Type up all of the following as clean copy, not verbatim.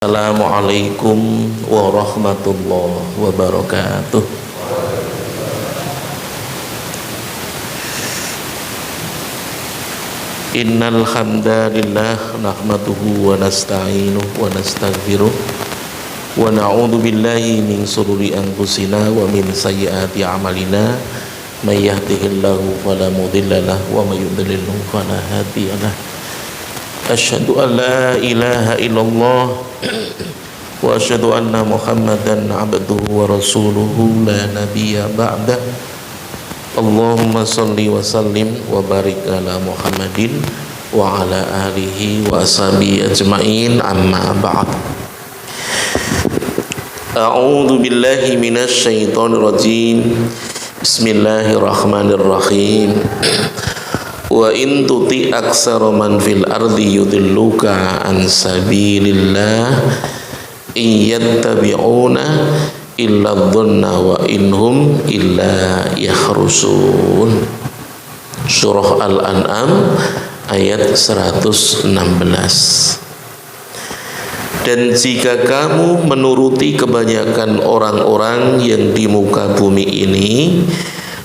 Assalamualaikum warahmatullahi wabarakatuh. Innal hamdalillah nahmaduhu wa nasta'inuhu wa nastaghfiruh wa na'udzu billahi min shururi anfusina wa min sayyiati a'malina may yahdihillahu fala mudilla lahu wa may yudlilhu fala hadiya lahu. Asyhadu an la ilaha illallah wa asyhadu anna Muhammadan abduhu wa rasuluhu la nabiyya ba'dah. Allahumma salli wa sallim wa barik ala Muhammadin wa ala alihi wa ashabihi ajma'in, amma ba'd. A'udzu billahi minasy syaithanir rajim. Bismillahirrahmanirrahim. Wa in tuti aksara man fil ardi yudilluka an sabilillah iyattabi'una illa dhanna wa inhum illa yakhrusun. Surah Al-An'am ayat 116. Dan jika kamu menuruti kebanyakan orang-orang yang di muka bumi ini,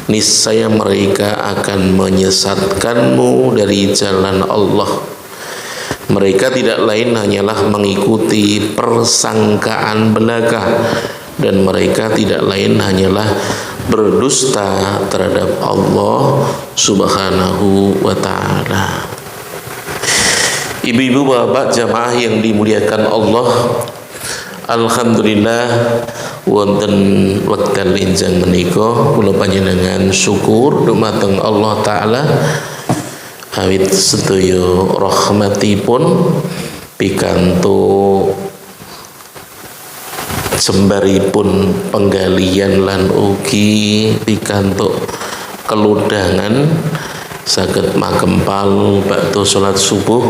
niscaya mereka akan menyesatkanmu dari jalan Allah. Mereka tidak lain hanyalah mengikuti persangkaan belaka, dan mereka tidak lain hanyalah berdusta terhadap Allah Subhanahu wa ta'ala. Ibu-ibu, bapak, jamaah yang dimuliakan Allah, alhamdulillah wonten wekdal enjang menika kula panjenengan syukur dumateng Allah taala awit sedaya rahmatipun pikantuk jembaripun penggalian lan ugi pikantuk kelundangan saged makempal bakda salat subuh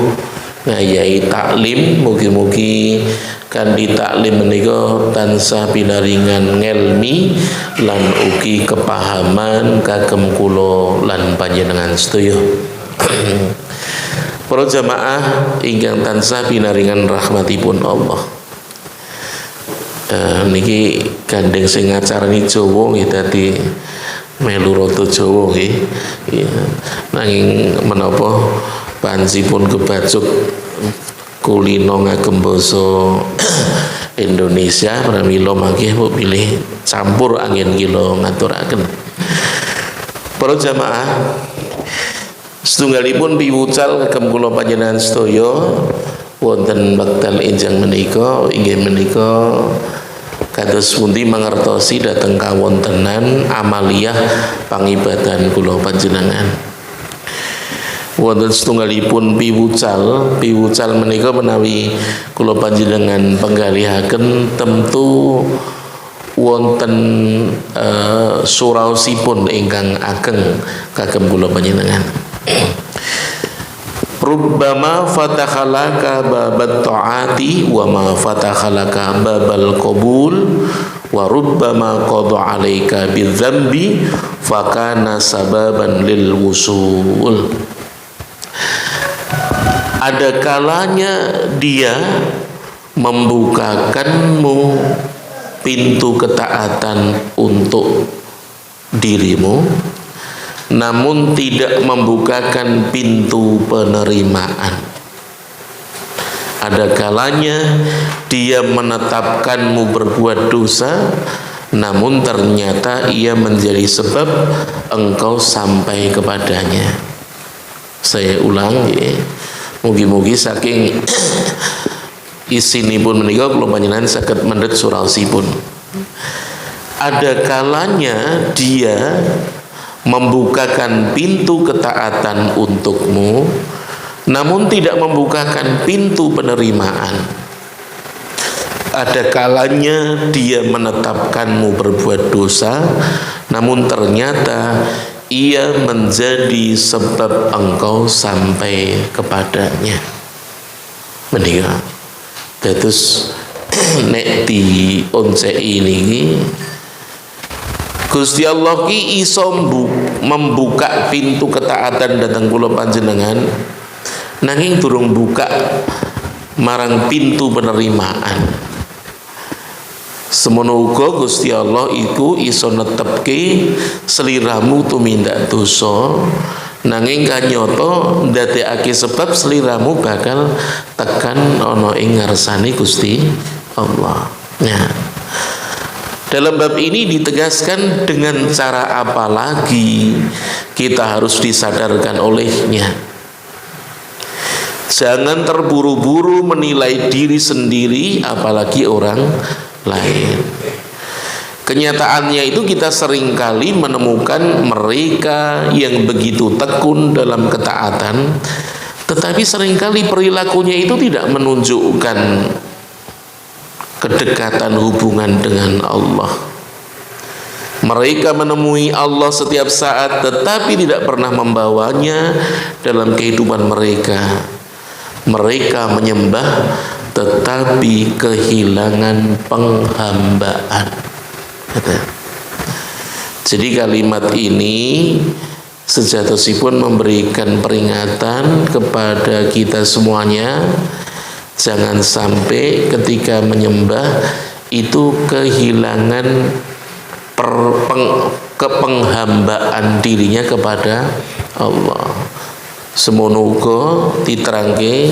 ngayahi taklim. Mugi-mugi kanthi taklim menika tansah pinaringan ngelmi lan ugi kepahaman kagem kula lan panjenengan sedaya. Para jamaah ingkang tansah pinaringan rahmatipun Allah. Niki gandeng sing ngacarani Jawa nggih dadi melu rada Jawa nggih. Nanging menapa pansipun kebajuk kulino ngagem basa Indonesia pramila mangke pilih campur angin kilo ngaturaken. Para jamaah setunggalipun piwucal kagem kula panjenengan sedaya wonten wekdal enjang menika inggih menika kados pundi mangertosi dhateng kawontenan amaliyah pangibadan kula panjenengan. Wonten setunggalipun piwucal menika menawi kula panjenengan penggalihaken tentu wonten suraosipun ingkang ageng kagem kula panjenengan. Rubbama fatakhalaka babat ta'ati wa ma fatakhalaka babal qabul wa rubbama qada 'alaika bidzambi fakana sababan lil wusul. Ada kalanya dia membukakanmu pintu ketaatan untuk dirimu, namun tidak membukakan pintu penerimaan. Ada kalanya dia menetapkanmu berbuat dosa, namun ternyata ia menjadi sebab engkau sampai kepadanya. Saya ulang ya. Mugi-mugi saking isinipun menika kula panjenengan saged mendhet suraosipun. Ada kalanya dia membukakan pintu ketaatan untukmu, namun tidak membukakan pintu penerimaan. Ada kalanya dia menetapkanmu berbuat dosa, namun ternyata ia menjadi sebab engkau sampai kepadanya. Menika dados nek di once ini Gusti Allah ki iso membuka pintu ketaatan dhateng kula panjenengan, nanging durung buka marang pintu penerimaan. Semono uga Gusti Allah iku iso netepke sliramu tumindak dosa, nanging kanyata ndadekake sebab sliramu bakal tekan ana ing ngarsane Gusti Allah. Nah, dalam bab ini ditegaskan dengan cara apa lagi kita harus disadarkan olehnya. Jangan terburu-buru menilai diri sendiri apalagi orang lain. Kenyataannya itu kita seringkali menemukan mereka yang begitu tekun dalam ketaatan, tetapi seringkali perilakunya itu tidak menunjukkan kedekatan hubungan dengan Allah. Mereka menemui Allah setiap saat tetapi tidak pernah membawanya dalam kehidupan mereka. Mereka menyembah tetapi kehilangan penghambaan. Jadi kalimat ini sejatosipun memberikan peringatan kepada kita semuanya, jangan sampai ketika menyembah itu kehilangan kepenghambaan dirinya kepada Allah. Semono uga diterangke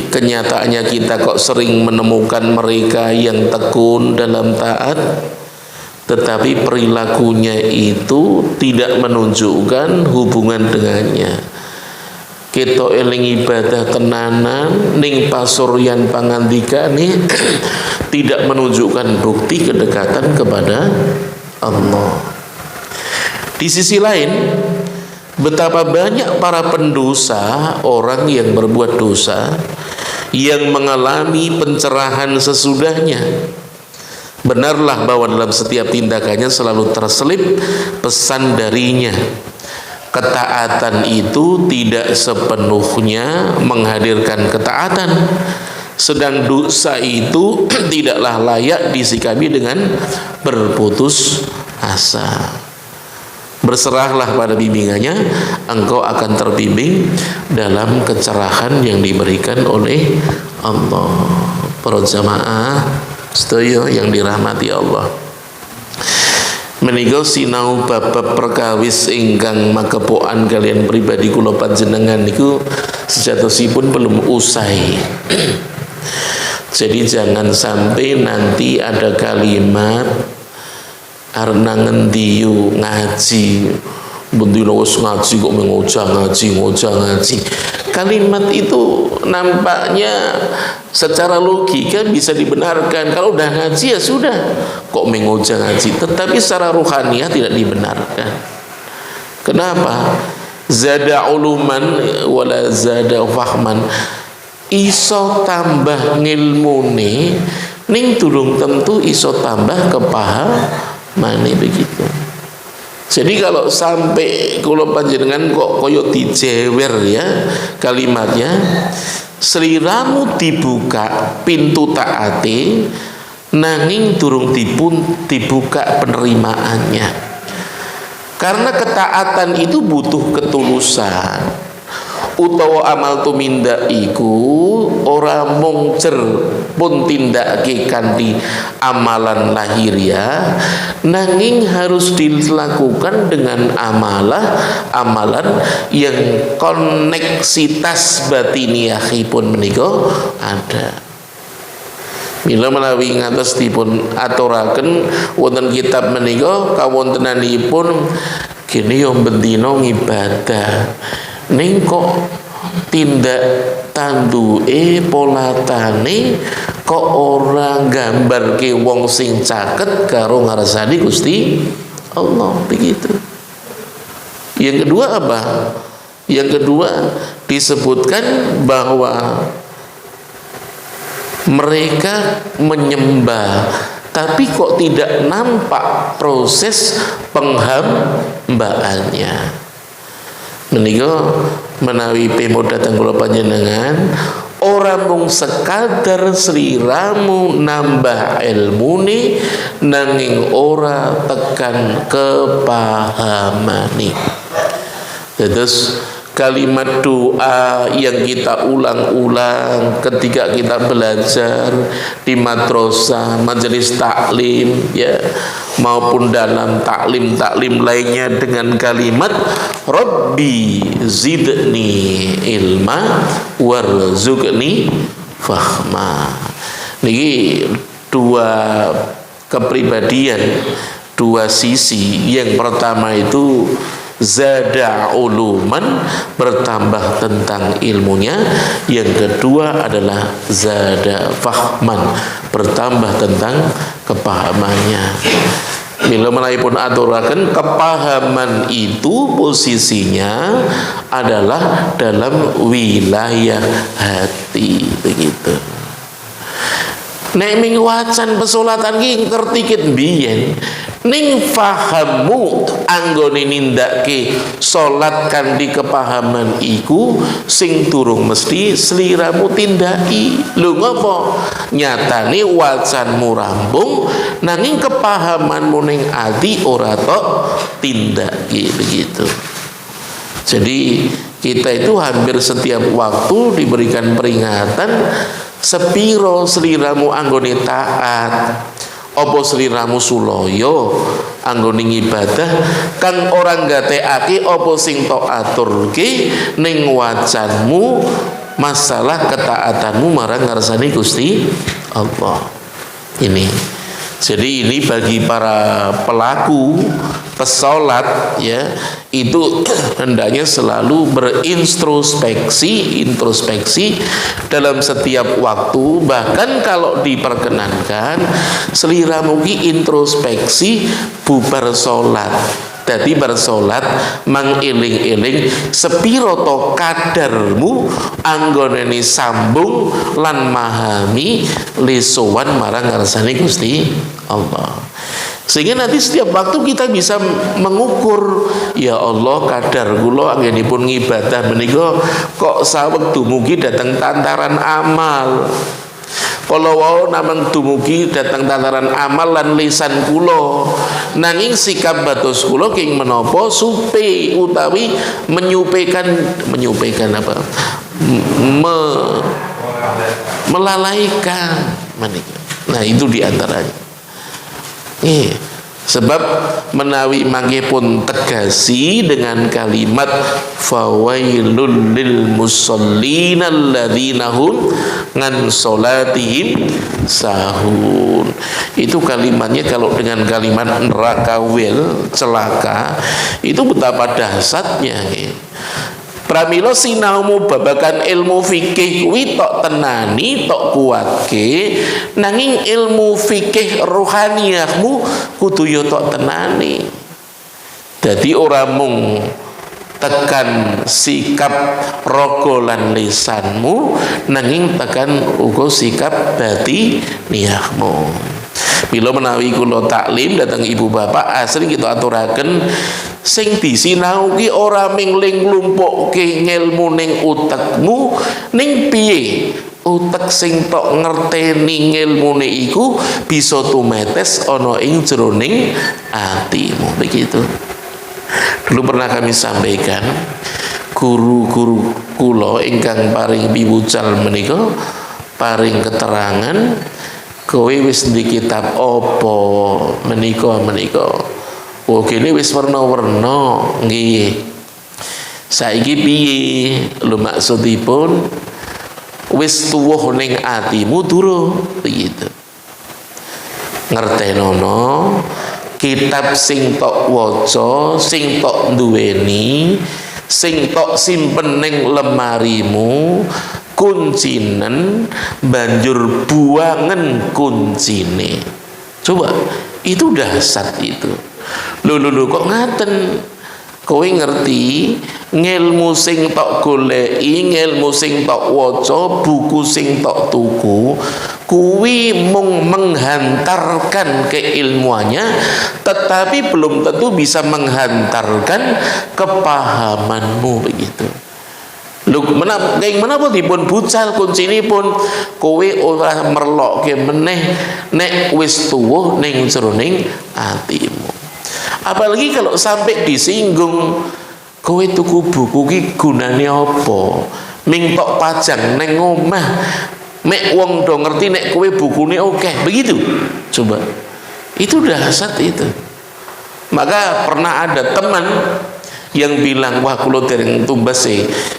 kenyataannya kita kok sering menemukan mereka yang tekun dalam taat tetapi perilakunya itu tidak menunjukkan hubungan dengannya. Kita eling ibadah tenanan ning pasuryan pangandikane tidak menunjukkan bukti kedekatan kepada Allah. Di sisi lain, betapa banyak para pendosa, orang yang berbuat dosa, yang mengalami pencerahan sesudahnya. Benarlah bahwa dalam setiap tindakannya selalu terselip pesan darinya. Ketaatan itu tidak sepenuhnya menghadirkan ketaatan, sedang dosa itu tidaklah layak disikapi dengan berputus asa. Berserahlah pada bimbingannya, engkau akan terbimbing dalam kecerahan yang diberikan oleh Allah. Para jamaah sedaya yang dirahmati Allah, menika sinau bab perkawis ingkang makepokan kalian pribadi kula panjenengan niku sejatosipun belum usai. Jadi jangan sampai nanti ada kalimat arep ngendi yo ngaji, bendino wis ngaji kok ngojah ngaji. Kalimat itu nampaknya secara logika bisa dibenarkan. Kalau udah ngaji ya sudah, kok mengojah ngaji. Tetapi secara ruhaniah tidak dibenarkan. Kenapa? Zada uluman wala zada fahman. Iso tambah ngilmune ning durung tentu iso tambah kepahamane begitu. Jadi kalau sampai kula panjenengan kok koyo dijewer ya kalimatnya, sliramu dibuka pintu taate nanging durung dibuka penerimaannya. Karena ketaatan itu butuh ketulusan. Utawa amal tumindak iku ora mung cer pun tindake kanthi amalan lahiriah, nanging harus dilakukan dengan amalan yang koneksitas batiniahipun menika ada. Mila menawi ngatos dipun aturaken wonten kitab menika kawontenanipun kene yo bendina ngibadah ning kok tindak tanduke polatane kok ora nggambarke wong sing caket karo ngarsani Gusti Allah begitu. Yang kedua apa? Yang kedua disebutkan bahwa mereka menyembah tapi kok tidak nampak proses penghambaannya. Menika menawi pemo datang kula panjenengan ora mung sekadar sliramu nambah ilmune nanging ora tekan kepahamane. Terus kalimat doa yang kita ulang-ulang ketika kita belajar di madrasah, majelis taklim ya, maupun dalam taklim-taklim lainnya dengan kalimat Rabbi zidni ilma warzuqni fahma. Niki dua kepribadian, dua sisi. Yang pertama itu zada uluman, bertambah tentang ilmunya. Yang kedua adalah zada fahman, bertambah tentang kepahamannya. Bila menaipun aturaken, kepahaman itu posisinya adalah dalam wilayah hati, begitu. Nek ming wacan pesolatan ki ngerti ket biyen ning fahammu anggone nindake salat kanthi kepahaman iku sing durung mesti sliramu tindaki. Lho ngopo? Nyatane wacanmu rampung nanging kepahamanmu ning ati ora tok tindaki, begitu. Jadi kita itu hampir setiap waktu diberikan peringatan, sepiro sliramu anggone taat, apa sliramu suloyo anggone ibadah kang orang gatekake apa sing tok aturke ning wacanmu masalah ketaatanmu marang ngarsane Gusti Allah. Ini. Jadi ini bagi para pelaku pesolat ya, itu hendaknya selalu introspeksi dalam setiap waktu. Bahkan kalau diperkenankan seliramu ki introspeksi bubar solat. Dadi bersolat mangiling-iling sepiro to kadarmu anggonene sambung lan mahami lisowan marang ngarsane Gusti Allah. Sehingga nanti setiap waktu kita bisa mengukur, ya Allah kadar kula anggenipun ngibadah menika kok saweg dumugi dateng tantaran amal. Kalau wau namang dumugi datang tataran amal lan lisan kula, nanging sikap batos kula king menapa supe utawi menyupekan apa? Melalaikan menika. Nah, itu diantaranya. Sebab menawi mangke pun tegasi dengan kalimat fawailul lil musallin alladzina hum ngan salatihim sahun. Itu kalimatnya kalau dengan kalimat neraka wil celaka itu betapa dahsyatnya. Pramila sinaumu babakan ilmu fikih kuwi tok tenani tok kuatke, nanging ilmu fikih rohaniyahmu kudu yo tok tenani. Dadi ora mung tekan sikap raga lan lisanmu, nanging tekan uga sikap batiniyahmu. Bila menawi kula taklim datang ibu bapak asring kita aturaken sing disinau ki ora mingling nglumpukke ngelmu ning utekmu, ning piye utek sing tok ngerteni ngilmune iku bisa tumetes ana ing jroning atimu, begitu. Dulu pernah kami sampaikan guru-guru kula ingkang paring piwucal menika paring keterangan, kowe wis di kitab apa menika. Oh kene wis werna-werna nggih. Saiki piye? Lho maksudipun wis tuwuh ning atimu durung, begitu. Ngertenono kitab sing tok waca, sing tok duweni, sing tok simpen ning lemarimu, kuncinen banjur buangen kuncine. Coba, itu dahsyat itu. Lho kok ngaten? Kowe ngerti ngilmu sing tok goleki, ngilmu sing tok waca, buku sing tok tuku, kuwi mung menghantarkan keilmuannya, tetapi belum tentu bisa menghantarkan kepahamanmu, begitu. Lho menapa dipun bucal kuncinipun kowe ora merlokke meneh nek wis tuwuh ning jroning atimu. Apalagi kalau sampai disinggung Kowe tuku buku ki gunane apa? Ming tok pajang neng omah. Mek wong do ngerti nek kowe bukune akeh. Begitu. Coba. Itu dahsyat itu. Maka pernah ada teman yang bilang, wah kula dereng tumbas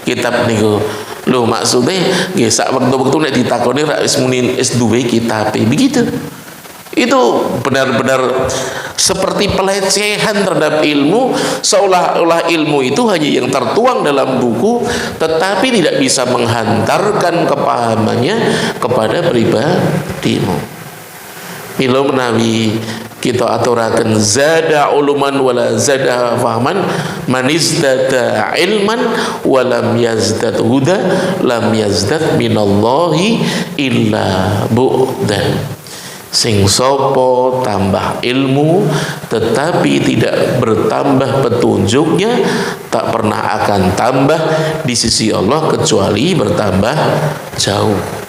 kitab niku. Lho maksudnya nggih sak wektu-wektu nek ditakoni ra wis muni wis duwe kitabe. Begitu. Itu benar-benar seperti pelecehan terhadap ilmu, seolah-olah ilmu itu hanya yang tertuang dalam buku tetapi tidak bisa menghantarkan kepahamannya kepada pribadimu. Mila menawi kita aturaken zada uluman wala zada fahman, man izdada ilman walam yazdad huda lam yazdad minallahi illa bu'dan. Sing sopo tambah ilmu tetapi tidak bertambah petunjuknya, tak pernah akan tambah di sisi Allah kecuali bertambah jauh.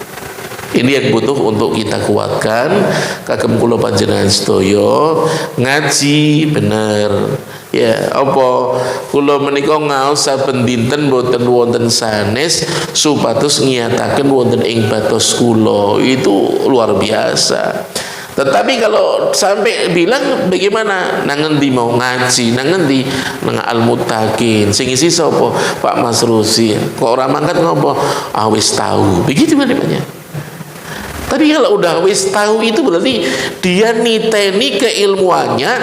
Ini yang butuh untuk kita kuatkan. Kagem kula panjenengan sedaya ngaji bener. Ya, apa kula menika ngaos saben dinten boten wonten sanes supados ngiyataken wonten ing batos kula. Itu luar biasa. Tetapi kalau sampai bilang bagaimana nang ngendi mau ngaji, nang ngendi nang Al-Muttaqin, sing isi sapa? Pak Mas Rusi. Kok ora mangkat ngopo? Ah wis tahu. Begitu kalimatnya. Tapi kalau udah wis tahu itu berarti dia niteni keilmuannya,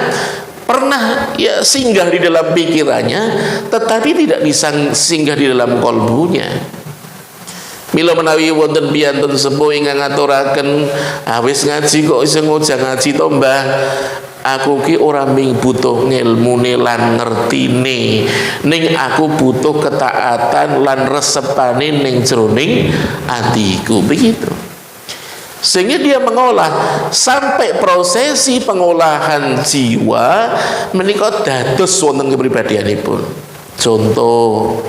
pernah ya singgah di dalam pikirannya, tetapi tidak bisa singgah di dalam kolbunya. Mila menawi wonten piyantun sepuh ingkang ngaturaken, wis ngaji kok iso ngojang ngaji to Mbah. Aku ki ora ming butuh ngilmune lan ngertine, ning aku butuh ketaatan lan resepane ning jroning atiku. Begitu. Sehingga dia mengolah sampai prosesi pengolahan jiwa menika dados wonten kepribadianipun. Contoh,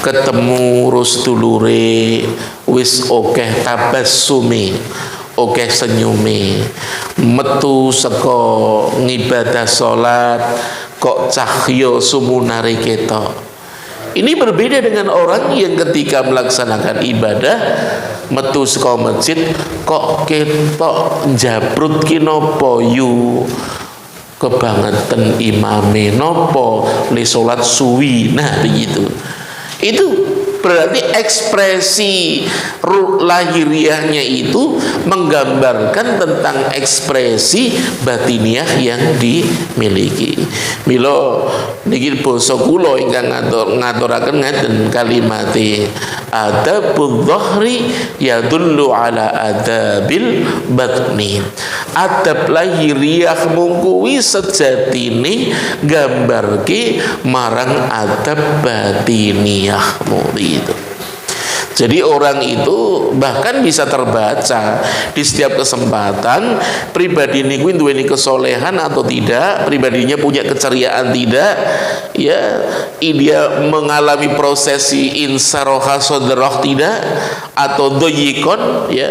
ketemu rustulure wis akeh tabassumi, akeh senyume, metu saka ngibadah salat kok cahya sumunare ketok. Ini berbeda dengan orang yang ketika melaksanakan ibadah metu saka masjid kok ketok njabrut ki napa yu kebangetan imame napa li salat suwi. Nah begitu. Itu berarti ekspresi lahiriahnya itu menggambarkan tentang ekspresi batiniah yang dimiliki. Milo niki basa kula ingkang ngaturaken ngaten kalimate adabul dhahri yadullu ala adabil batni. Adab lahiriah mungkuwi sejatine gambarke marang adab batiniahmu. Itu. Jadi orang itu bahkan bisa terbaca di setiap kesempatan pribadi ini kuwi duweni kesolehan atau tidak, pribadinya punya keceriaan tidak, ya dia mengalami prosesi insaroha sodroh tidak atau doyikon, ya.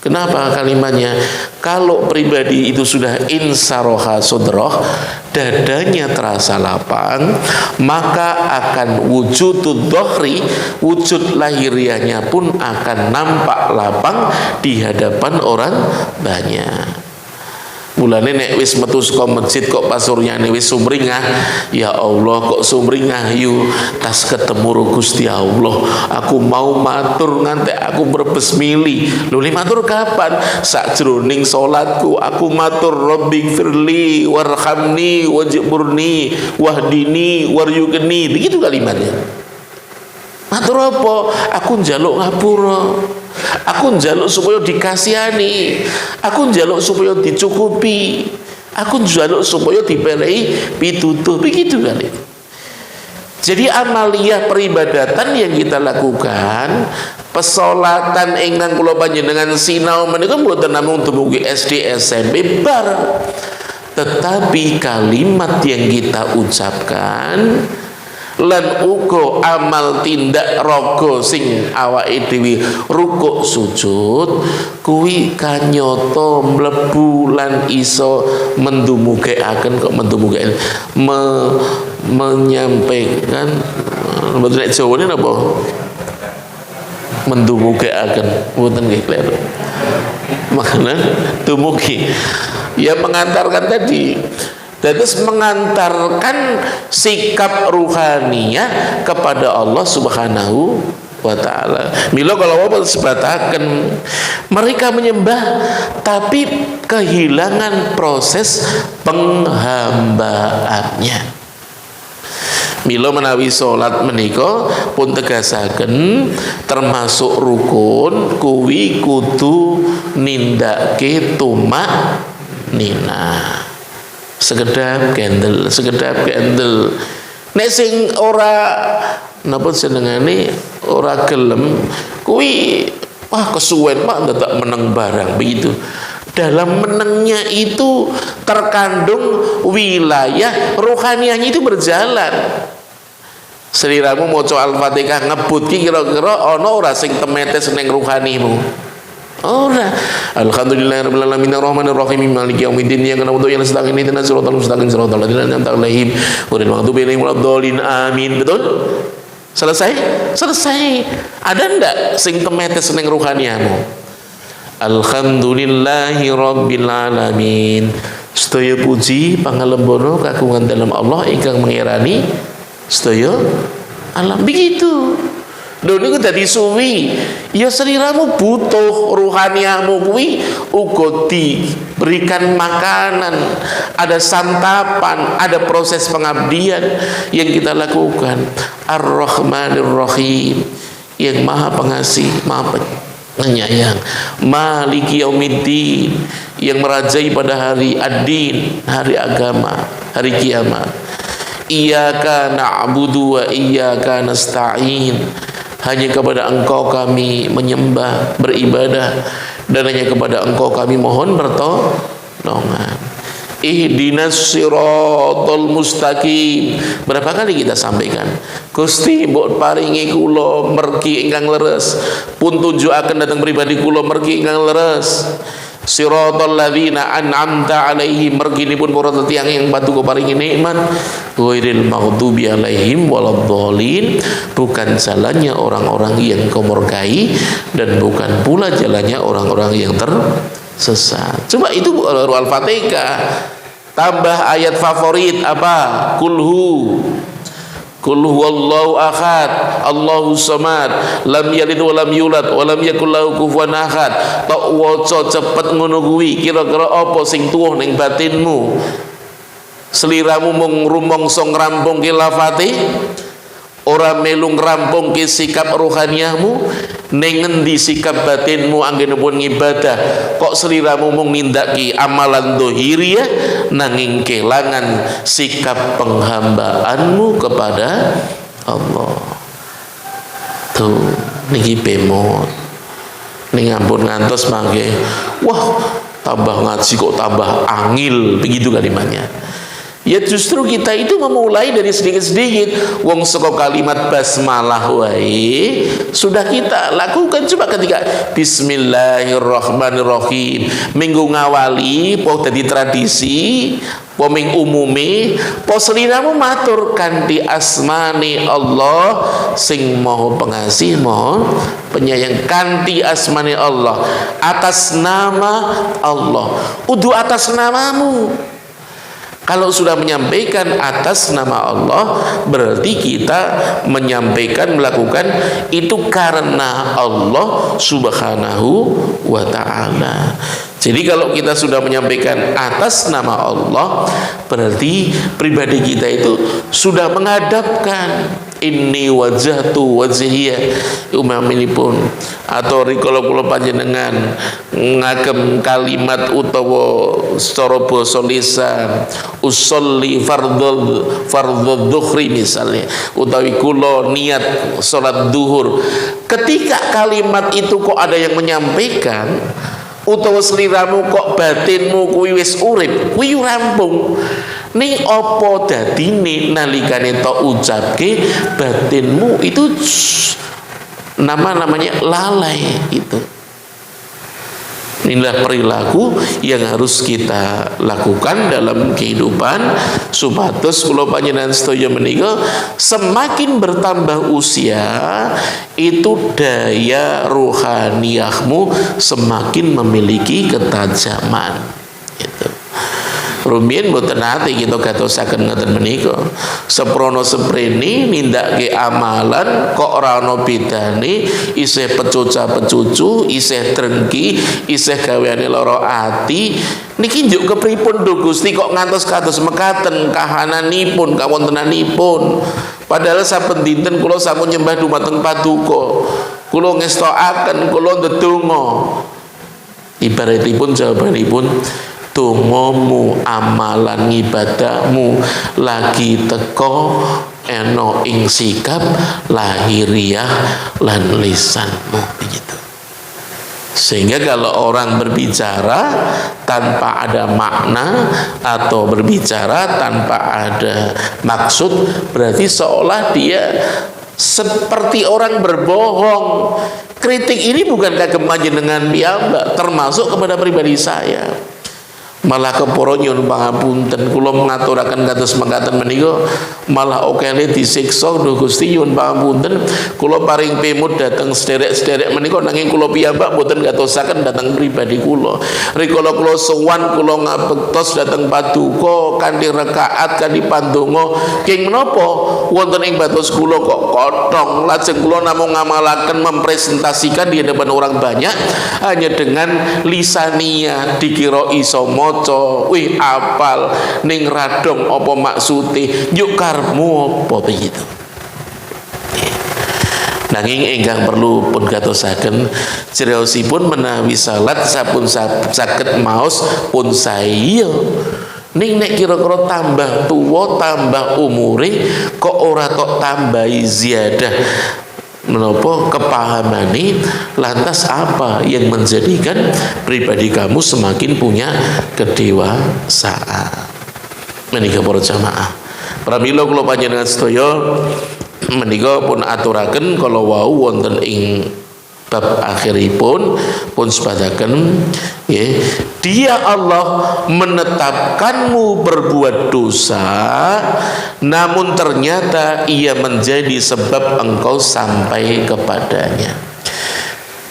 Kenapa kalimatnya? Kalau pribadi itu sudah insaroha sodroh, dadanya terasa lapang, maka akan wujudud dohri, wujud lahiriahnya pun akan nampak lapang di hadapan orang banyak. Mulane nek wis metu saka masjid kok pasuryane wis sumringah, ya Allah kok sumringah yu tas ketemu ro Gusti Allah. Aku mau matur nganti aku mrebes mili. Lho matur kapan? Sakjroning salatku aku matur Rabbighfirli warhamni wajburni wahdini waryukni. Begitu kalimatnya. Matur apa? Aku njaluk ngapura. Aku njaluk supaya dikasihani, aku njaluk supaya dicukupi, aku njaluk supaya diperehi pitutuh. Begitu kali. Jadi amaliyah peribadatan yang kita lakukan, pesolatan ingkang kula panjenengan sinau menika mboten namung dumugi SD SMP bar, tetapi kalimat yang kita ucapkan lan uga amal tindak raga sing awake dhewe rukuk sujud kuwi kanyata mlebu lan iso mendumugaken menyampaikan betul Jawa ini apa mendumugaken mboten nggih kleru makna dumugi ya mengantarkan tadi. Terus mengantarkan sikap ruhaniyah kepada Allah Subhanahu wa ta'ala. Mila kalau apa sebataken mereka menyembah tapi kehilangan proses penghambaannya. Mila menawi salat menika pun tegasaken termasuk rukun kuwi kudu nindake tumak nina. Sekedap kendel nek sing ora napa jenengane ora gelem kuwi wah kesuwen Pak dadak meneng barang begitu. Dalam menengnya itu terkandung wilayah rohaniyahnya itu berjalan. Seliramu maca Al-Fatihah ngebut ki kira-kira ana ora sing temetes ning rohanimu? Ora. Alhamdulillahirabbil alamin arrahmanir rahim maliki yaumiddin iyyaka na'budu wa iyyaka nasta'in ihdinas siratal mustaqim siratal ladzina an'amta 'alaihim ghairil maghdubi 'alaihim waladdallin amin. Betul? Selesai? Selesai. Ada ndak sing temetes ning rohaniamu? Alhamdulillahirabbil alamin. Sedaya puji pangalembono kagungan dalam Allah ingkang mengirani sedaya alam. Begitu. Lho niku dadi suwi. Ya seliramu butuh ruhaniahmu kuwi uga diberikan makanan, ada santapan, ada proses pengabdian yang kita lakukan. Ar-Rahmanir Rahim, yang Maha Pengasih, Maha Penyayang. Maliki Yaumiddin, yang merajai pada hari ad-din, hari agama, hari kiamat. Iyyaka na'budu wa iyyaka nasta'in. Hanya kepada Engkau kami menyembah, beribadah, dan hanya kepada Engkau kami mohon pertolongan. Ihdinas siratal mustaqim. Berapa kali kita sampaikan? Gusti mbok paringi kula mergi ingkang leres. Pun tunjukaken datang pribadi kula mergi ingkang leres. Siratal ladzina an'amta 'alaihim, merginipun para tiyang yang patuko paringi nikmat, ghairil maghdubi 'alaihim waladdallin, bukan jalannya orang-orang yang kau murkai dan bukan pula jalannya orang-orang yang tersesat. Coba itu Al-Fatihah. Tambah ayat favorit apa? Kulhu. Qul huwallahu ahad, Allahus samad, lam yalid wa lam yulad wa lam yakul lahu kufuwan ahad. Tok waca cepet ngono kuwi, kira-kira apa sing tuwuh ning batinmu? Seliramu mung rumangsa ngrampungke lafate, ora melu ngrampungke sikap rohaniyahmu, ning ngendi sikap batinmu anggenipun ngibadah? Kok seliramu mung nindaki amalan dohiriyah nanging kelangan sikap penghambaanmu kepada Allah. Tuh niki bemot. Ning ampun ngantos mangke, wah tambah ngaji kok tambah angil, begitu kalimatnya. Ya justru kita itu memulai dari sedikit-sedikit. Wong saka kalimat basmalah wae sudah kita lakukan. Coba ketika bismillahirrahmanirrahim minggu ngawali po dadi tradisi, po ming umume, po seliramu matur kanthi asmane Allah sing Maha Pengasih, Maha Penyayang, kanthi asmane Allah, atas nama Allah. Udu atas namamu. Kalau sudah menyampaikan atas nama Allah, berarti kita menyampaikan, melakukan itu karena Allah Subhanahu wa ta'ala. Jadi kalau kita sudah menyampaikan atas nama Allah, berarti pribadi kita itu sudah menghadapkan inni wajhtu wajhiya umam ini pun, atau rikala kula panjenengan ngagem kalimat utawa secara basa lisan usolli fardhu dhuhri misalnya, utawi kula niat salat duhur, ketika kalimat itu kok ada yang menyampaikan, utawa seliramu kok batinmu kuwi wis urip, kuwi rampung. Ning apa dadine nalikane tok ucapke batinmu itu namanya lalai itu. Inilah perilaku yang harus kita lakukan dalam kehidupan supados kula panjenengan sedaya menika semakin bertambah usia itu daya rohaniyahmu semakin memiliki ketajaman. Gitu. Rumiyin mboten nate kita gatosaken ngoten menika. Seprono seprene nindakake amalan kok ora ana bedane, isih pecuca-pecucu, isih drengki, isih gaweane lara ati. Niki njuk kepripun Duh Gusti kok ngantos kados mekaten kahananipun, kawontenanipun. Padahal saben dinten kula sampun nyembah dumateng Paduka. Kula ngestokaken, kula ndedonga. Ibaratipun jawabanipun dongamu amalan ibadahmu lagi teko eno ing sikap lahiriah lan lisanmu begitu. Sehingga kalau orang berbicara tanpa ada makna atau berbicara tanpa ada maksud, berarti seolah dia seperti orang berbohong. Kritik ini bukan kagem panjenengan piyambak, termasuk kepada pribadi saya. Malah keporo nyuwun pangapunten kula ngaturaken kados mekaten menika malah okene disiksa Duh Gusti nyuwun pangapunten kula paring pemut dhateng sederek-sederek menika nanging kula piyambak boten gatosaken dhateng pribadi kula. Rikala kula sowan kula ngabektos dhateng Paduka kanthi rakaat kanthi pandonga king menapa wonten ing batos kula kok kothong lajeng kula namung ngamalaken mempresentasikan di hadapan orang banyak hanya dengan lisania dikira iso wih apal ning radong apa maksude yuk karepmu apa begitu. Nanging ingkang perlu pun gatosaken ciraosipun menawi salat sampun saged maos pun saya ning nek kira-kira tambah tuwa tambah umure kok ora tok tambahi ziyadah menapa kepahamane, lantas apa yang menjadikan pribadi kamu semakin punya kedewasaan. Menika para jamaah pramila kula panjenengan sedaya menika pun aturaken kala wau wonten ing bab akhiripun pun sepadaken ya, Dia Allah menetapkanmu berbuat dosa namun ternyata ia menjadi sebab engkau sampai kepadanya.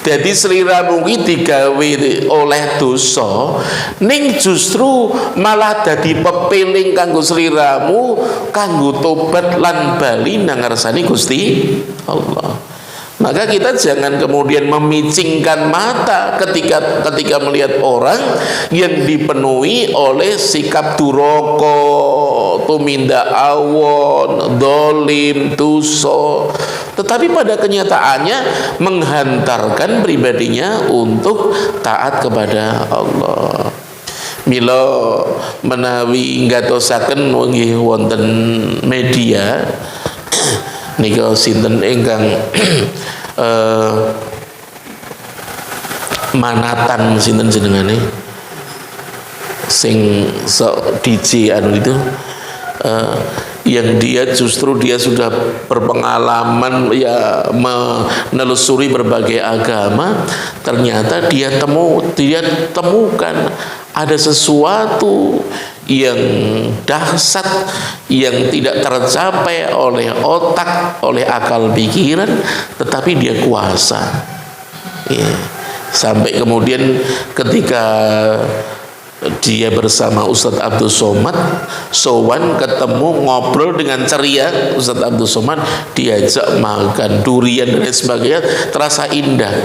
Jadi sliramu iki digawe oleh dosa ning justru malah dadi pepeling kanggo sliramu kanggo tobat lan bali nang ngarsane Gusti Allah. Maka kita jangan kemudian memicingkan mata ketika melihat orang yang dipenuhi oleh sikap duroko, tumindak awon, dolim, tuso, tetapi pada kenyataannya menghantarkan pribadinya untuk taat kepada Allah. Mila menawi ngatosaken nggih wonten media nika sinten ingkang manatan sinten jenengane sing sok DJ anu itu yang dia justru dia sudah berpengalaman ya menelusuri berbagai agama, ternyata dia temukan ada sesuatu yang dahsyat yang tidak tercapai oleh otak, oleh akal pikiran, tetapi dia kuasa. Ya. Sampai kemudian ketika dia bersama Ustadz Abdul Somad sowan ketemu ngobrol dengan ceria Ustadz Abdul Somad, diajak makan durian dan lain sebagainya, terasa indah.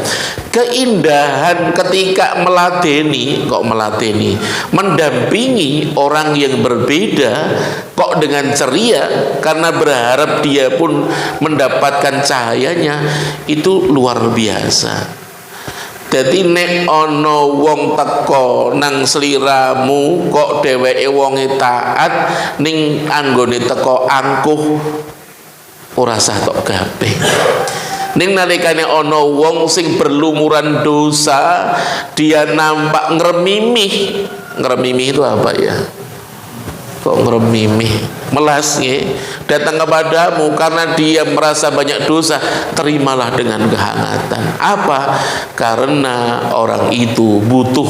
Keindahan ketika meladeni mendampingi orang yang berbeda kok dengan ceria karena berharap dia pun mendapatkan cahayanya, itu luar biasa. Dadi nek ana wong teko nang sliramu kok dheweke wonge taat ning anggone teko angkuh ora sah tok gape. Ning nalikane ana wong sing berlumuran dosa dia nampak ngremimih. Ngremimih itu apa ya? kok ngeremimih melas datang kepadamu karena dia merasa banyak dosa, terimalah dengan kehangatan. Apa? Karena orang itu butuh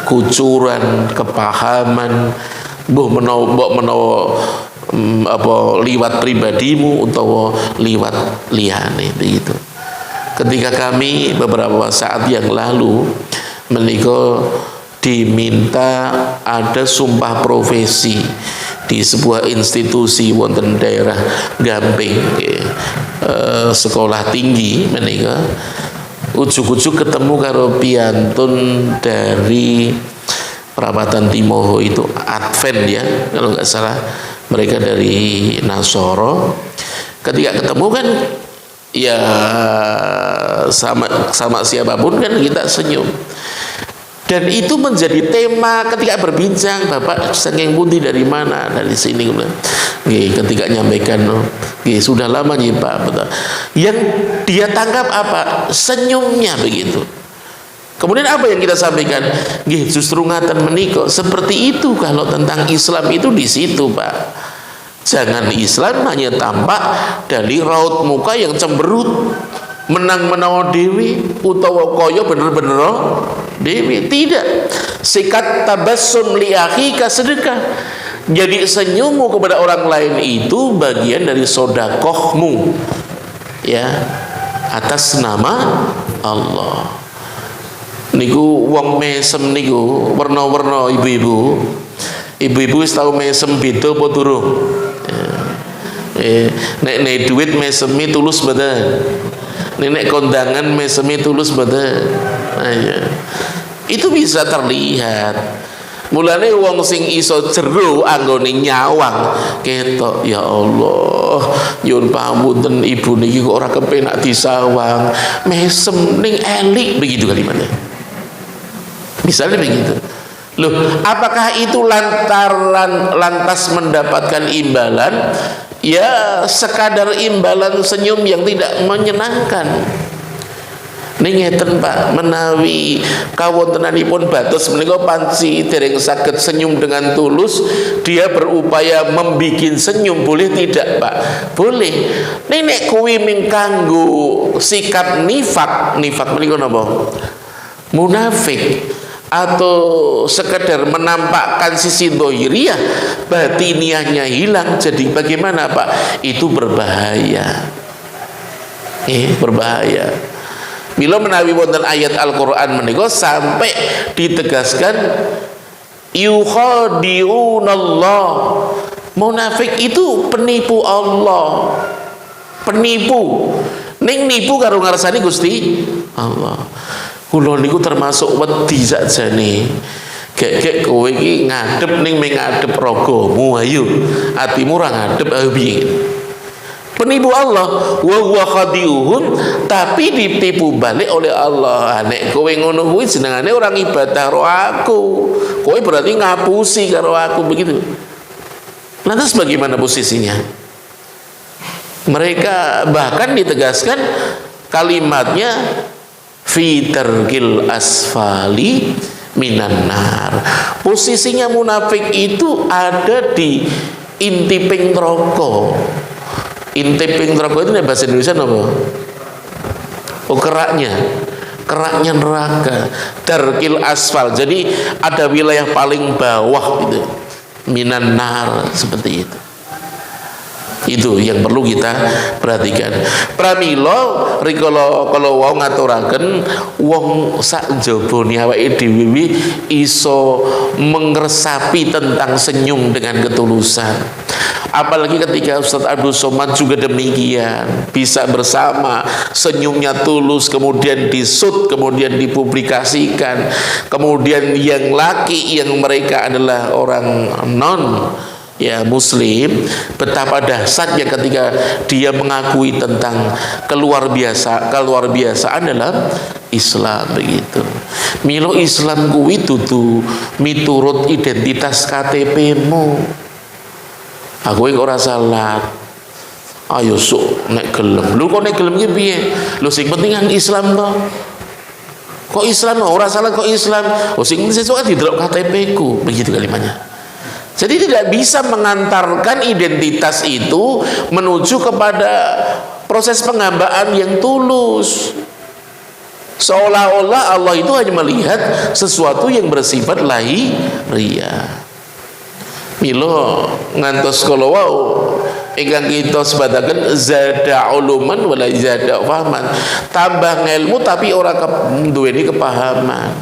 kucuran kepahaman, mbok menawa apa liwat pribadimu utawa liwat liyane begitu. Ketika kami beberapa saat yang lalu menika diminta ada sumpah profesi di sebuah institusi wonten daerah Gamping, sekolah tinggi menika, ujuk-ujuk ketemu karo piantun dari Perapatan Timoho itu Advent ya kalau nggak salah, mereka dari Nasoro. Ketika ketemu kan ya sama siapapun kan kita senyum, dan itu menjadi tema ketika berbincang. Bapak saking pundi dari mana? Dari sini. Ketika nyampaikan sudah lama nih Pak, betul. Yang dia tangkap apa? Senyumnya begitu. Kemudian apa yang kita sampaikan? Justru ngaten menika seperti itu. Kalau tentang Islam itu di situ Pak. Jangan Islam hanya tampak dari raut muka yang cemberut, menang menawa dewi utawa kaya bener-bener dewi. Tidak. Sikat tabassum li akhika sedekah. Jadi senyummu kepada orang lain itu bagian dari sodakohmu ya, atas nama Allah. Niku wong mesem niku warna-warna ibu-ibu wis tau mesem beda apa durung? Nek duit mesemi tulus mboten? Nek kondangan mesemi tulus mboten? Ayo. Itu bisa terlihat. Mulane wong sing iso jero anggone nyawang ketok, ya Allah nyuwun pamunten ibu niki kok ora kepenak disawang, mesem ning elik begitu kalimatnya. Misalnya begitu. Loh, apakah itu lantas mendapatkan imbalan? Ya sekadar imbalan senyum yang tidak menyenangkan. Ngeten Pak, menawi kawontenanipun batos menika panci dereng saged senyum dengan tulus, dia berupaya membikin senyum, boleh tidak Pak? Boleh. Nek kuwi ming kanggo sikap nifak menika napa? Munafik, atau sekedar menampakkan sisi dohiriyah, batiniahnya hilang. Jadi bagaimana Pak? Itu berbahaya. Berbahaya. Bila menawi wonten ayat Al-Qur'an menika sampai ditegaskan yukhadi'unallah. Munafik itu penipu Allah. Penipu. Ning nipu karo ngarsani Gusti Allah. Kula niku termasuk wedi sakjane. Gek kowe iki ngadep ning ngadep ragamu, ayo. Atimu ora ngadep piye? Penipu Allah, wa huwa khadi'uhum, tapi ditipu balik oleh Allah. Nek kowe ngono kuwi jenengane orang ibadah karo aku. Kowe berarti ngapusi karo aku begitu. Lantas bagaimana posisinya? Mereka bahkan ditegaskan kalimatnya fi tarkil asfali minan nar. Posisinya munafik itu ada di intiping neraka. Intiping neraka itu bahasa Indonesia apa? Oh, keraknya neraka. Darkil asfal. Jadi ada wilayah paling bawah gitu. Minan nar, seperti itu. Itu yang perlu kita perhatikan. Pramila rikala kalau wong ngaturaken wong sak jabone awake dhewe iso mengresapi tentang senyum dengan ketulusan. Apalagi ketika Ustadz Abdul Somad juga demikian, bisa bersama, senyumnya tulus, kemudian disut, kemudian dipublikasikan, kemudian yang laki yang mereka adalah orang non ya muslim, betapa dahsyatnya ketika dia mengakui tentang keluar biasaan dalam Islam begitu. Milo Islam kuwi dudu miturut identitas KTP-mu. Aku iki ora salat. Ayo sok nek gelem. Lho kok nek gelem ki piye? Lho sing penting kan Islam to. Kok Islam ora salat kok Islam? Oh sing penting sesuk didelok KTP-ku, begitu kalimatnya. Jadi tidak bisa mengantarkan identitas itu menuju kepada proses penghambaan yang tulus. Seolah-olah Allah itu hanya melihat sesuatu yang bersifat lahiriah. Milo ngantos kalau wow ingkang kita sebataken zada uluman wala zada fahman, tambah ngelmu tapi ora duweni kepahaman.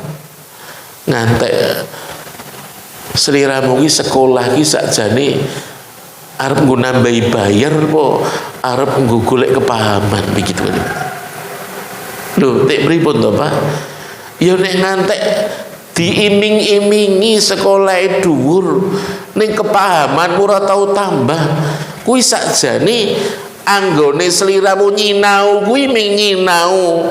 Ngantek seliramu ki sekolah ki sakjane arep nggo nambahi bayar apa arep nggo golek kepahaman begitu kan. Lho, tek pripun to, Pak? Ya nek ngantek diiming-imingi sekolah dhuwur ning kepahaman ora tau tambah. Kuwi sakjane anggone sliramu nyinau kuwi ming nyinau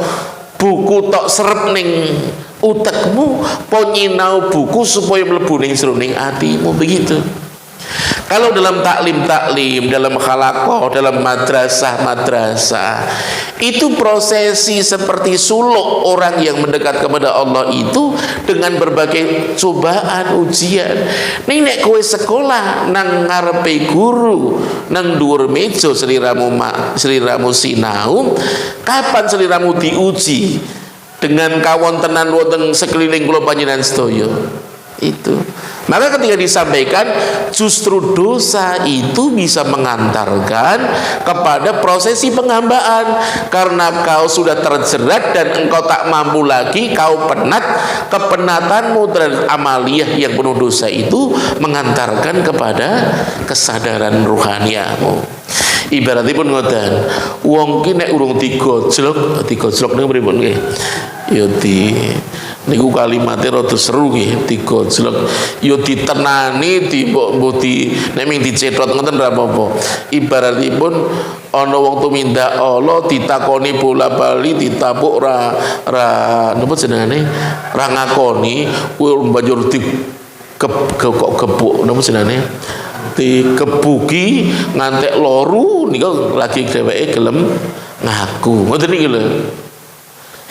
buku tok serep ning utekmu, po nyinau buku supaya mlebu ning jroning atimu begitu. Kalau dalam taklim, dalam khalaqah, dalam madrasah, itu prosesi seperti suluk orang yang mendekat kepada Allah itu dengan berbagai cobaan, ujian. Ning nek kowe sekolah nang ngarepe guru, nang dhuwur meja sliramu sinau, kapan sliramu diuji dengan kawontenan wonten sekeliling kula panjenengan sedaya? Itu. Maka ketika disampaikan justru dosa itu bisa mengantarkan kepada prosesi penghambaan, karena kau sudah terjerat dan engkau tak mampu lagi, kau penat, kepenatanmu terhadap amaliyah yang penuh dosa itu mengantarkan kepada kesadaran ruhaniamu. Ibaratipun ngoten, wong ki nek urung digojlok niku pripun nggih? Ya niku kalimatnya rada seru nggih, digojlok ya ditenani mbok nek ming dicethot ngoten ra apa-apa. Ibaratipun ana wong tumindak Allah ditakoni bola-bali ditapuk ra napa jenengane ra ngakoni kuwi banjur gebuk napa jenengane dikebuki ngantek loru niku lagi dheweke gelem ngaku ngoten iki lho.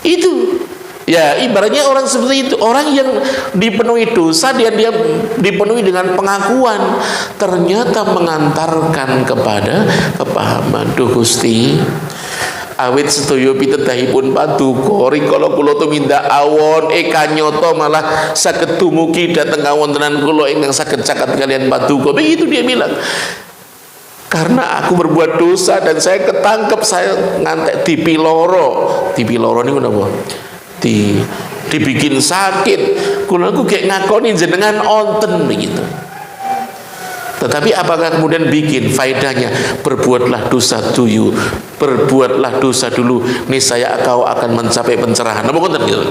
Itu ya ibaratnya orang seperti itu, orang yang dipenuhi dosa dia dipenuhi dengan pengakuan, ternyata mengantarkan kepada kepahaman. Duh Gusti, awit sedaya pitedahipun paduka rikala kula tumindak awon kanyata malah saged dumugi dhateng kawontenan kula ingkang saged caket kalian paduka. Begitu dia bilang. Karena aku berbuat dosa dan saya ketangkep, saya ngantek dipiloro niku napa? Dibikin sakit. Kula aku kayak ngakoni jenengan onten begitu. Tetapi apakah kemudian bikin faedahnya? Berbuatlah dosa dulu, berbuatlah dosa dulu, niscaya kau akan mencapai pencerahan. Apa ngoten gitu?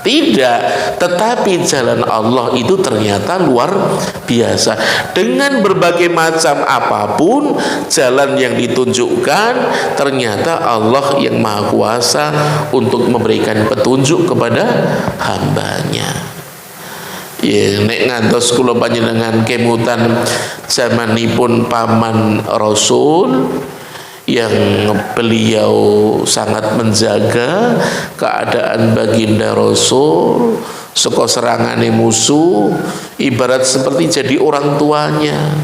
Tidak, tetapi jalan Allah itu ternyata luar biasa. Dengan berbagai macam apapun jalan yang ditunjukkan, ternyata Allah yang Maha Kuasa untuk memberikan petunjuk kepada hambanya. Ya, nek ngantos kula panjenengan kemutan zamanipun paman Rasul yang beliau sangat menjaga keadaan baginda Rasul saka serangane musuh, ibarat seperti jadi orang tuanya.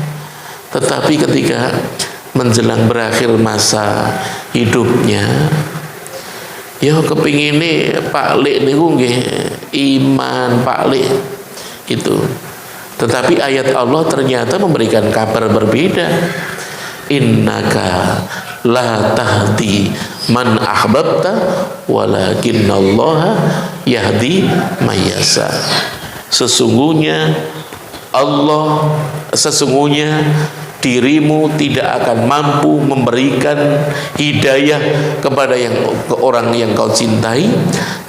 Tetapi ketika menjelang berakhir masa hidupnya, ya kepingine Pak Lek niku nggih iman Pak Lek gitu. Tetapi ayat Allah ternyata memberikan kabar berbeda. Innaka la tahdi man ahbabta walakinallaha yahdi mayyasha. Sesungguhnya dirimu tidak akan mampu memberikan hidayah kepada orang yang kau cintai,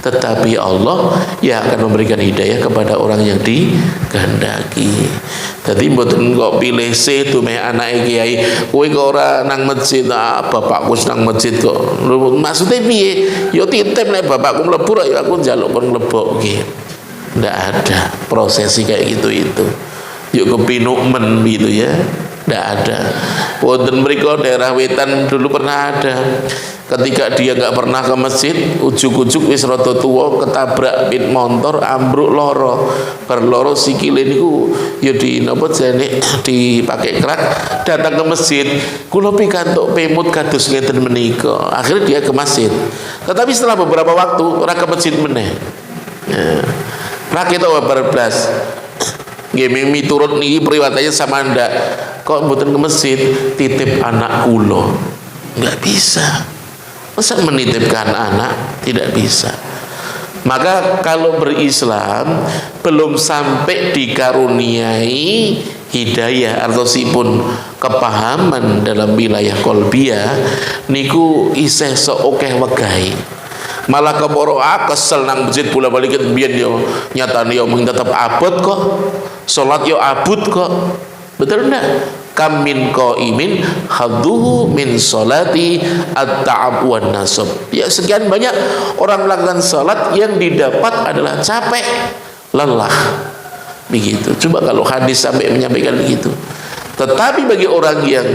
tetapi Allah yang akan memberikan hidayah kepada orang yang dikehendaki. Jadi mboten kok pilih C tuh meh anake kiai, kowe kok ora nang masjid, bapakku nang masjid kok. Maksudnya piye? Ya titip nek bapakku mlebu ya aku njaluk kon mlebok nggih. Ndak ada prosesi kayak gitu itu. Yuk kepinuk men gitu ya. Tidak ada. Wonten mriko daerah wetan dulu pernah ada. Ketika dia nggak pernah ke masjid, ujuk-ujuk wis rada tuwa, ketabrak pit motor, ambruk loro. Berloro sikile niku ya di napa jane dipakai kerak, datang ke masjid. Kula pikantuk pemut kados ngeten menika. Akhirnya dia ke masjid. Tetapi setelah beberapa waktu ora ke masjid meneh. Ya. Rak itu berblas. Nggih mimi turut niki priwatane sama ndak. Kok mboten ke masjid, titip anak kula. Enggak bisa. Masa menitipkan anak? Tidak bisa. Maka kalau berislam belum sampai dikaruniai hidayah atau sipun kepahaman dalam wilayah kolbiyah niku isih sok akeh wegahe. Malah keporo kesel nang masjid bola balik biyen yo nyatane yo mung tetep abot kok. Salat yo abot kok. Betul enggak? Kam min qaimin hadduhu min salati at-ta'ab wan nasab. Ya sekian banyak orang melakukan salat yang didapat adalah capek, lelah. Begitu. Coba kalau hadis sampai menyampaikan begitu. Tetapi bagi orang yang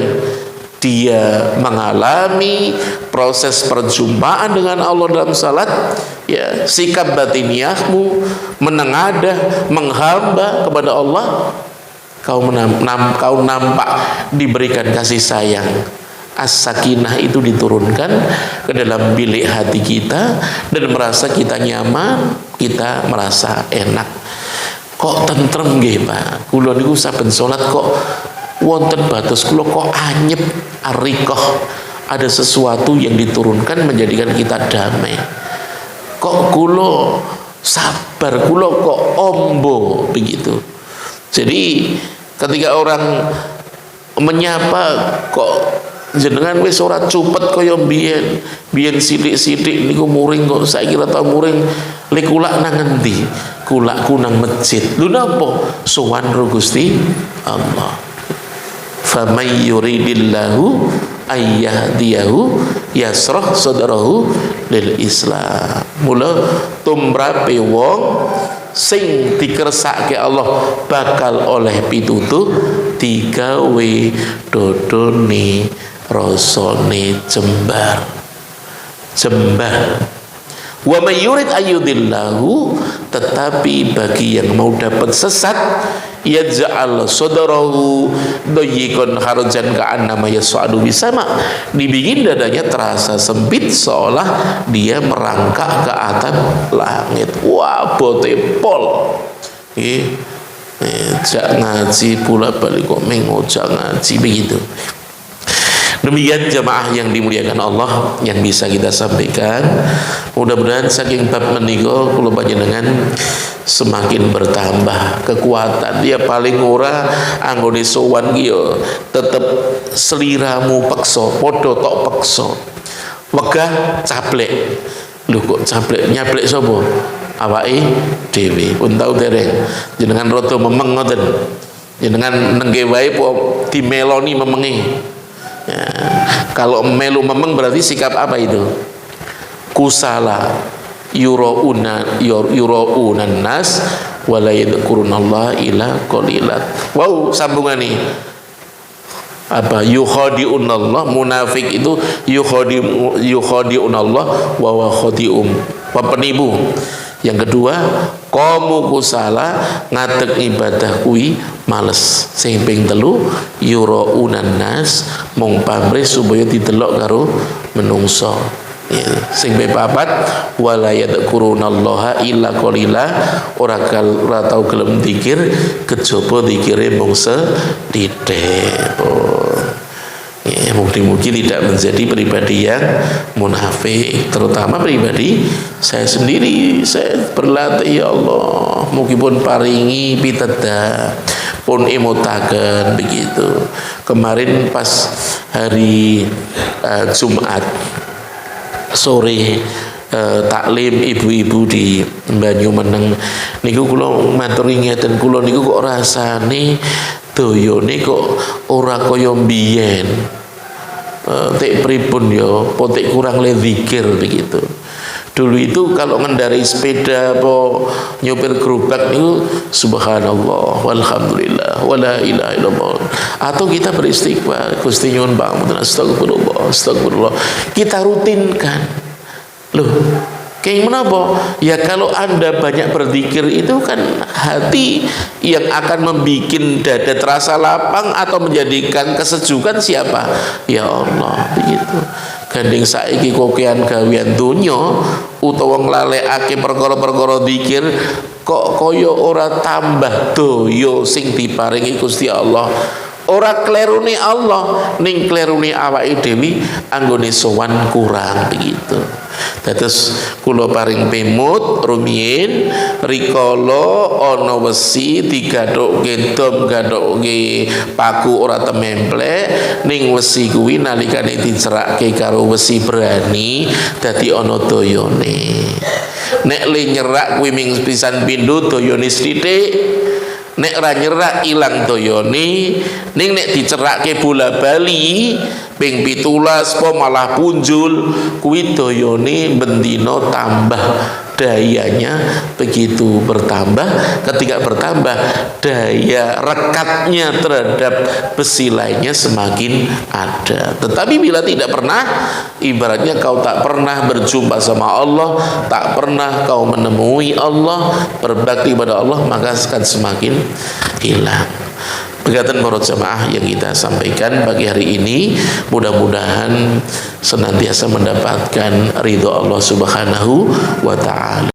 dia mengalami proses perjumpaan dengan Allah dalam salat, ya sikap batiniahmu menengadah, menghamba kepada Allah, kau nampak diberikan kasih sayang. As-sakinah itu diturunkan ke dalam bilik hati kita dan merasa kita nyaman, kita merasa enak. Kok tentrem nggih Pak? Kula niku saben salat kok wonten batos kula kok anyep ariqah. Ada sesuatu yang diturunkan menjadikan kita damai. Kok kula sabar, kula kok ombo begitu. Jadi ketika orang menyapa kok jenengan wis ora cupet kaya biyen sithik-sithik niku muring kok saiki ora tau muring le kulak nang endi? Kulakku nang masjid. Lho napa? Sowan ro Gusti Allah. Famay yuridillahu ayyahdiyahu yasrah sadrahu lil Islam. Mula tumrape wong sing dikersake Allah bakal oleh pitutuh digawe dodone rasane jembar. Wa may yurid ayyudillahu, tetapi bagi yang mau dapat sesat, yaj'al sadrahu dayyikun harajan ka'annama yas'adu bisama, dibikin dadanya terasa sempit seolah dia merangkak ke atas langit. Wah, bote pol. Jak ngaji pula balik kok mengojak ngaji begitu. Demikian jamaah yang dimuliakan Allah yang bisa kita sampaikan. Mudah-mudahan saking bab menika kula panjenengan semakin bertambah kekuatan. Dia paling ora anggone sowan ki yo tetep seliramu peksa, padha tok peksa. Wegah cablek. Lho kok cablek nyablek sapa? Awake dhewe. Pun tau dereng jenengan rada memeng ngoten. Jenengan nengge wae po dimeloni memenge. Ya, kalau melu memeng berarti sikap apa itu? Kusala yuraunan nas wala yadhkurunallaha illa qalilan. Wow, sambungan nih. Apa yukhadi'unallah, munafik itu yukhadi'unallah wa huwa khadi'um, penipu. Yang kedua, qamu kusala ngadeg ibadah kuwi males. Sing ping telu yuraunan nas, mung pamrih supaya didelok karo menungso. Ya, sing ping papat wala yadhkurunallaha illa qalila, ora tau gelem zikir kejaba zikire mung sethithik. Ya, mungkin tidak menjadi pribadi yang munafik, terutama pribadi saya sendiri. Saya berlatih, ya Allah, mungkin paringi piteda pun emotaken begitu. Kemarin pas hari Jumat sore taklim ibu-ibu di Banyumeneng niku kula matur ngeten, kula niku kok rasane doyone kok ora kaya mbiyen. Tek pripun ya, potek kurang le zikir begitu. Dulu itu kalau ngendarai sepeda po nyopir gerobak itu subhanallah walhamdulillah wala ilaha illallah, atau kita beristighfar Gusti nyuwun pangapunten astagfirullah astagfirullah, kita rutinkan. Loh, kayak menapa? Ya kalau Anda banyak berzikir itu kan hati yang akan membuat dada terasa lapang atau menjadikan kesejukan siapa? Ya Allah, begitu. Gandeng saiki kokean gawean donya utawa nglalekake perkara-perkara zikir kok kaya ora tambah daya sing diparingi Gusti Allah. Ora klerune Allah ning klerune awake dhewe anggone sowan kurang begitu. Dados kula paring pemut rumiyin rikala ana wesi digathukke dom gathukke paku ora tememplek ning wesi kuwi nalikane dicerakke karo wesi berani dadi ana dayane. Nek le nyerak kuwi ming pisan pindho dayane sithik, nek ra nyerak ilang dayane, ning nek dicerakke bola bali ping 17 po malah punjul kuwi dayane bendina tambah, dayanya begitu bertambah. Ketika bertambah daya rekatnya terhadap besi lainnya semakin ada. Tetapi bila tidak pernah, ibaratnya kau tak pernah berjumpa sama Allah, tak pernah kau menemui Allah, berbakti pada Allah, maka akan semakin hilang. Begatan para jamaah yang kita sampaikan pagi hari ini, mudah-mudahan senantiasa mendapatkan ridho Allah Subhanahu wa ta'ala.